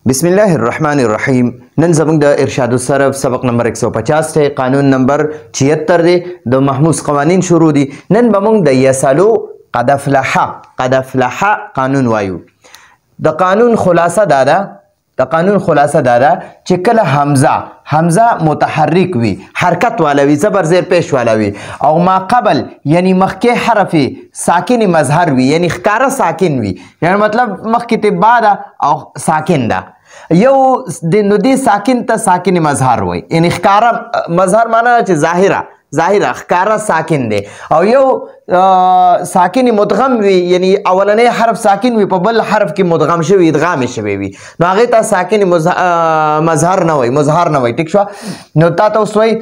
بسم الله الرحمن الرحیم. نن زموږ د ارشاد الصرف سبق نمبر 150 ته قانون نمبر 76 دی د محمود قوانین شروع دي. نن به موږ د یسالو قد افلح قانون وایو. د قانون خلاصه دا ده چې کله حمزه متحرک وي، حرکت والا وي، زبر زیر پیش والا وي، او ما قبل یعنی مخکې حرف ساکن مظهر وي، یعنی ښکاره ساکن وي، یعنی مطلب مخکې ته با ده او ساکن ده، یو نو دې ساکن ته ساکن مظهر وي، یعنی ښکاره مظهر معنا چې ظاهره ښکاره ساکن دی، او یو ساکن مدغم وي، یعنی اولنی حرف ساکن وي په بل حرف کې مدغم شوی ادغام شوی وي، نو هغې ته ساکن مظهر نه وي. ټیک شوه؟ نو تا ته اوس وایي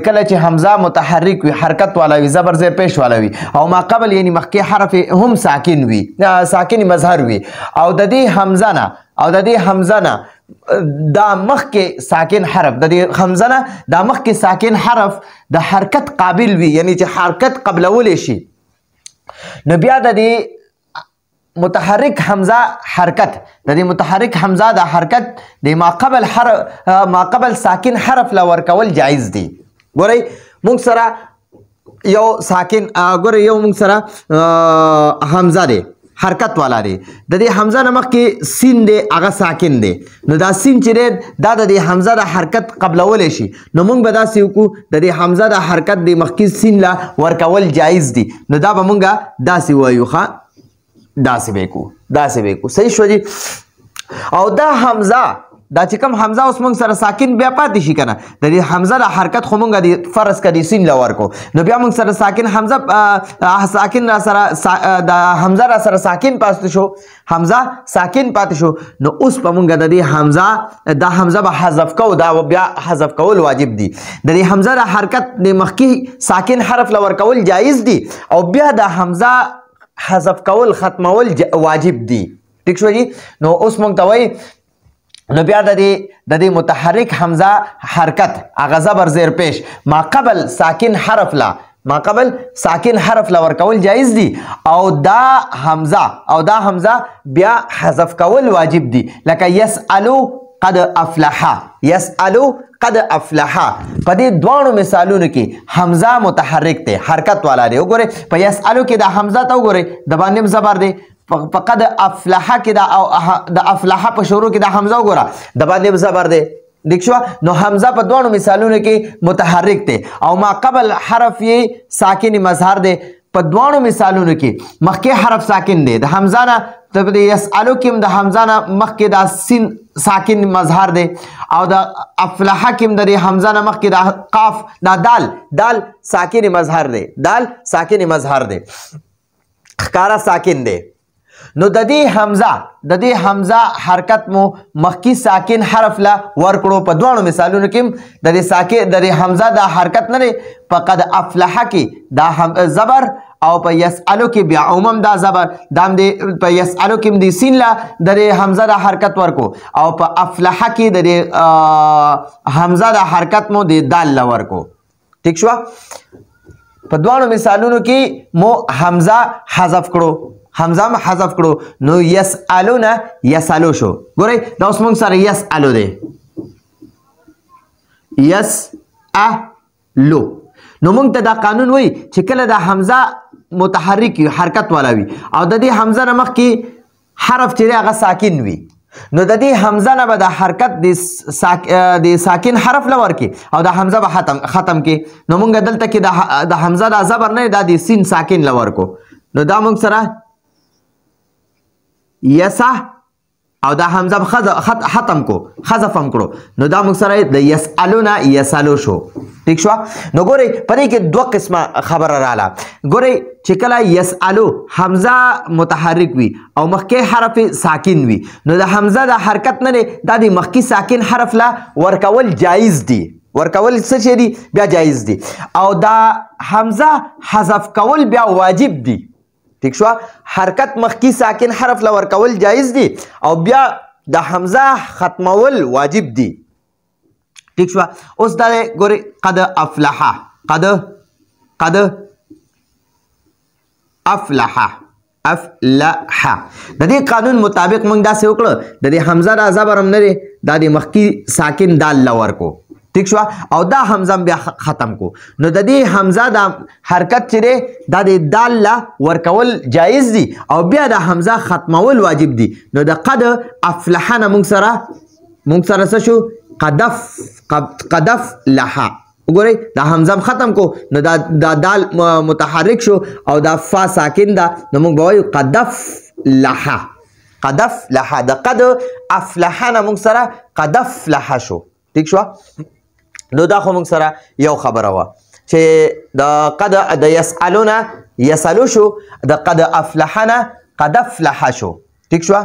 کله چې حمزه متحرک وي، حرکت والا وي، زبر زیر پیش والا وي، او ما قبل یعنی مخکې حرف هم ساکن وي، ساکن مظهر وي، او د دې حمزه نه دا مخکې ساکن حرف د حرکت قابل وي، یعنی چې حرکت قبلولی شي، نو بیا د دې متحرک حمزه د حرکت د ما قبل ساکن حرف لا ورکول جایز دی. ګورئ موږ سره یو حمزه دی، حرکت والا دی، د دې حمزه نه مخکې سین دی، هغه ساکن دی، نو دا سین چې دی دا د دې حمزه د حرکت قبلولی شي، نو موږ به داسې وکړو د دې حمزه د حرکت د مخکې سین لا ورکول جایز دی، نو دا به موږ داسې وایو، داسې به وکړو. صحیح شو جي؟ او دا حمزه دا چې کوم حمزه اوس موږ سره ساکن بیا پاتې شي که نه، د دې حمزه د حرکت خو موږ د فرض که د سین له ورکو، نو بیا موږ سره ساکن حمزه را سره ساکن پاتې شو، نو اوس به موږ د دې حمزه به حذف کوو، دا بیا حذف کول واجب دي. د دې حمزه د حرکت د مخکې ساکن حرف له ورکول جایز دي، او بیا د حمزه حذف کول ختمول واجب دي. ټیک شو جي؟ نو اوس موږ ته وایي نو بیا د دې متحرک حمزه حرکت هغه زبر زیر پیش ما قبل ساکن حرف لا ورکول جایز دي، او دا حمزه بیا حذف کول واجب دي، لکه یسالو قد افلح. په دې دواړو مثالونو کې حمزه متحرک دی، حرکت والا دی. وګورئ په یسالو کې دا حمزه ته وګورئ د باندې زبر دی، فقد افلح کې د افلح په شروع کې د حمزه وګوره د باندې زبر دی. دیک شو؟ نو حمزه په دوه مثالونو کې متحرک دی، او ما قبل حرف یې ساکن مظهر دی. په دوه مثالونو کې مخکې حرف ساکن دی، د حمزه نه د یسالو کې د حمزه نه مخکې د سین ساکن مظهر دی، او د افلح کې د حمزه نه مخکې د قاف د دال ساکن مظهر دی، ښکاره ساکن دی. نو د دې حمزه حرکت مو مخکې ساکن حرف لا ورکړو. په دوه مثالونو کې د دې حمزه د حرکت نه دی، په قد افلح کې دا زبر، او په یسالو کې بیا عموم دا زبر، په یسالو کې د سین لا د حمزه د حرکت ورکو، او په افلح کې د حمزه د حرکت مو د دال لا ورکو. ٹھیک شو؟ په دوه مثالونو کې مو حمزه حذف کړو، نو یسالو نه یسالو شو. ګورئ دا اوس موږ سره یسالو دی، یسالو. نو موږ ته دا قانون وایي چې کله د حمزه متحرک وي، حرکت والا وي، او د دې حمزه نه مخکې حرف چې دی هغه ساکن وي، نو د دې حمزه نه به د حرکت د ساکن حرف له ورکې، او د حمزه به ختم کې. نو موږ دلته کې د حمزه د زبر نه دا د سین ساکن له ورکو، نو دا موږ سره یسه، او دا حمزه ختم کو، حذفم کړو، نو دا موږ سره د یسالو نه یسالو شو. ٹھیک شو؟ نو ګورئ په دې کې دوه قسمه خبره رااله. ګورئ چې کله یسالو حمزه متحرک وي او مخکې حرف ساکن وي، نو د حمزه د حرکت نه دی، دا د مخکې ساکن حرف لا ورکول جایز دی، ورکول څه شی دی بیا جایز دی، او دا حمزه حذف کول بیا واجب دی. ٹھیک شو؟ حرکت مخکی ساکن حرف لا ورکول جایز دی، او بیا د حمزه ختمول واجب دی. ٹھیک شو؟ اوس دا ګورئ قد افلح افلح د دې قانون مطابق موږ داسې وکړو د دې حمزه د زبر هم نه دی دا د مخکې ساکن دال لور کو ٹھیک شو او دا حمزه بیا ختم کو نو د دې حمزه د حرکت چې دا د دال لا ورکول جایز دي او بیا د حمزه ختمول واجب دي نو د قد افلحنا موږ سره څه شو قدف لها وګورئ دا حمزه ختم کو نو دا دال متحرک شو او دا فا ساکن دا نو موږ به وایو قدف لها د قد افلحنا موږ سره قدف لها شو ٹھیک شو نو دا خو موږ سره یو خبره وه چې د قد د یسالو شو د قد افلحنا قد افلح شو ٹھیک شو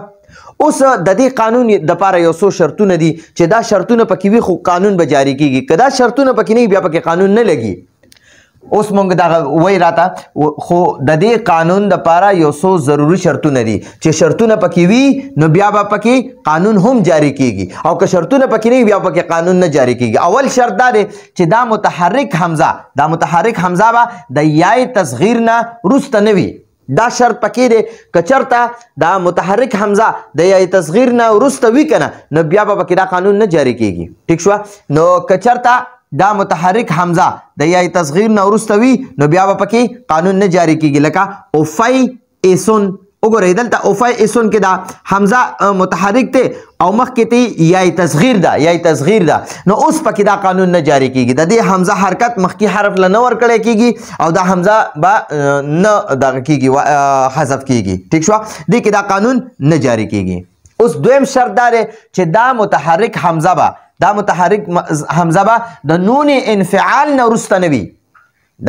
اوس د دې قانون د پاره یو څو شرطونه دي چې دا شرطونه پکې وي خو قانون به جاری کیږي که دا شرطونه پکې نه بیا پکې قانون نه لګي اوس مونږ دا وای راته خو د دې قانون د پاره یو څو ضروري شرطونه دي چې شرطونه پکې وي نو بیا به پکې قانون هم جاری کیږي او که شرطونه پکې نه بیا پکې قانون نه جاری کیږي اول شرط دا دی چې دا متحرک حمزه به د یای تصغیر نه وروسته نه وي دا شرط پکې دی که چرته دا متحرک حمزه د یای تصغیر نه وروسته وي کنه نو بیا به پکې دا قانون نه جاری کیږي ٹھیک شو نو که چرته دا متحرک حمزه د یای تصغیر نه وروسته وي نو بیا به پکې قانون نه جاری کیږي لکه اوفی ایسون وګورئ دلته اوفی ایسون کې دا حمزه متحرک ته او مخکې ته یای تصغیر ده نو اوس پکې دا قانون نه جاری کیږي د دې حمزه حرکت مخکې حرف له نه ورکړی کیږي او دا حمزه به نه دغه کیږي حذف کیږي ٹھیک شو دې کې دا قانون نه جاری کیږي اوس دویم شرط دا دی چې دا متحرک حمزه به د نون انفعال نه وروسته نه وي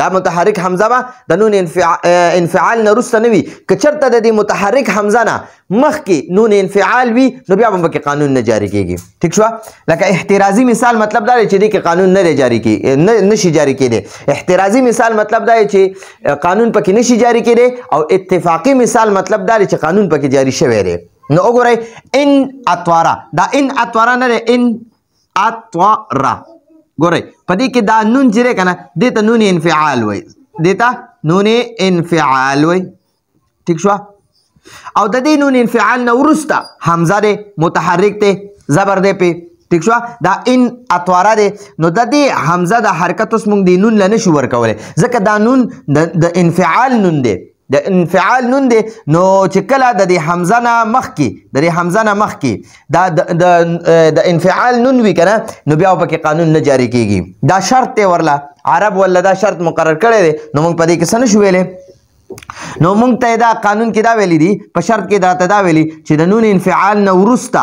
دا متحرک حمزه به د نون انفعال نه وروسته نه وي که چېرته د دې متحرک حمزه نه مخکې نون انفعال وي نو بیا به پکې قانون نه جاری کیږي ٹھیک شو لکه احترازي مثال مطلب دا دی چې دې کې قانون نشي جاری کېدی احترازي مثال مطلب دا دی چې قانون پکې نشي جاری کېدی او اتفاقي مثال مطلب دا دی چې قانون پکې جاری شوی دی نو وګورئ ان اطواره دا ان اطواره نه دی ان اطواره ګورئ په دې کې دا نون چې دی که نه دې ته نون انفعال وایي ټیک شوه او د دې نون انفعال نه وروسته حمزه دی متحرک دی زبر دی پې ټیک شوه دا ان اطواره دی نو د دې حمزه د حرکت اوس موږ د نون له نشو ورکولی ځکه دا نون د انفعال نون دی نو چې کله د دې حمزه نه مخکې دا د انفعال نون وي که نه نو بیا پکې قانون نه جاری کیږي دا شرط دی ورله عرب ورله دا شرط مقرر کړی دی نو موږ په دې کې څه نشو ویلی نو موږ ته دا قانون کې دا ویلی دي په شرط کې دا ویلي چې د نون انفعال نه وروسته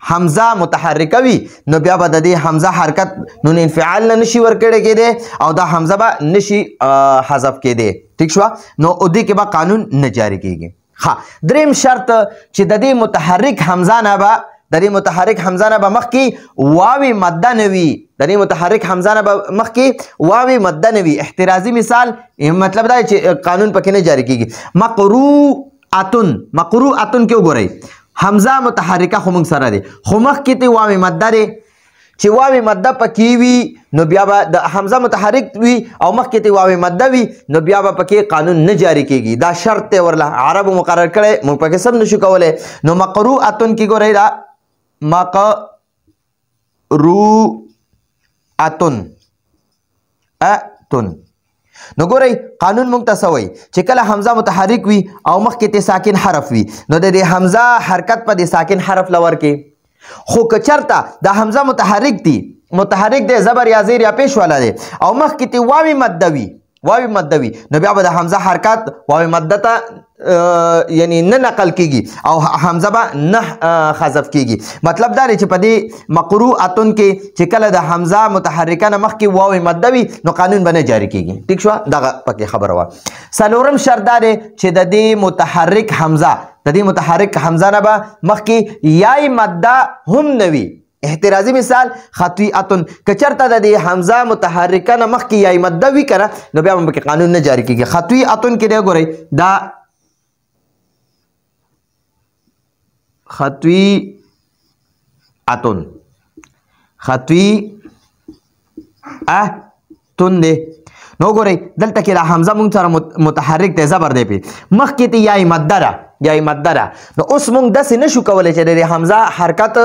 حمزه متحرکه وي نو بیا به د دې حمزه حرکت نون انفعال نه نشي ورکړی کېدی او دا حمزه به نشي حذف کېدی ٹھیک شو نو دې کې به قانون نه جاری کېږي ها دریم شرط چې د دې متحرک حمزه نه به مخکې واوی مده نه وي احترازي مثال مطلب دا چې قانون پکې نه جاری کېږي مقروءتن کې وګورئ حمزه متحرکه خو موږ سره دی خو مخکې ته واوی مده دی چې واوی مده پکې وي نو بیا به د حمزه متحرک وي او مخکې ته واوی مده وي نو بیا به پکې قانون نه جاری کېږي دا شرط دی ورله عربو مقرر کړی موږ پکې سم نشو کولی نو مقروءتن کې ګورئ دا مقروءتن نو ګورئ قانون موږ ته څه وایي چې کله حمزه متحرک وي او مخکې ته ساکن حرف وي نو د دې حمزه حرکت په دې ساکن حرف له ورکې خو که چېرته د حمزه متحرک دی زبر یا زیر یا پیش والا دی او مخکې ته واوی مده وي نو بیا به د حمزه حرکت واوی مده ته یعنی نه نقل کیږي او حمزه به نه حذف کیږي مطلب دا دی چې په دې مقروءتن کې چې کله د حمزه متحرکه نه مخکې واوی مده وي نو قانون به نه جاری کیږي ټیک شوه دغه پکې خبره وه څلورم شرط دا دی چې د دې متحرک حمزه نه به مخکې یای مده هم نه وي احترازي مثال خطویاتن که چېرته د دې حمزه متحرکه نه مخکې یای مده وي که نه نو بیا به پکې قانون نه جاری کیږي خطویاتن کې دی ګورئ دا خطویاتن دی نو ګورئ دلته کې دا حمزه مونږ سره متحرک دی زبر دی پې مخکې ته یای مده ده یای مده ده نو اوس مونږ داسې نشو کولی چې د حمزه حرکت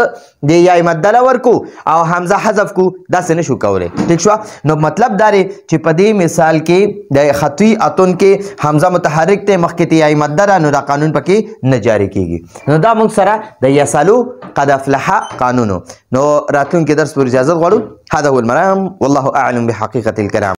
د یای مده له ورکو او حمزه حذف کو داسې نشو کولی ټیک شوه نو مطلب دا دی چې په دې مثال کې د خطي اتون کې حمزه متحرک دی مخکې ته یای مده ده نو دا قانون پکې نه جاري کیږي نو دا مونږ سره د یسالو قد افلح قانونو نو راتلونکي درس پر اجازت غواړو هذا هو المرام والله اعلم بحقيقة الكلام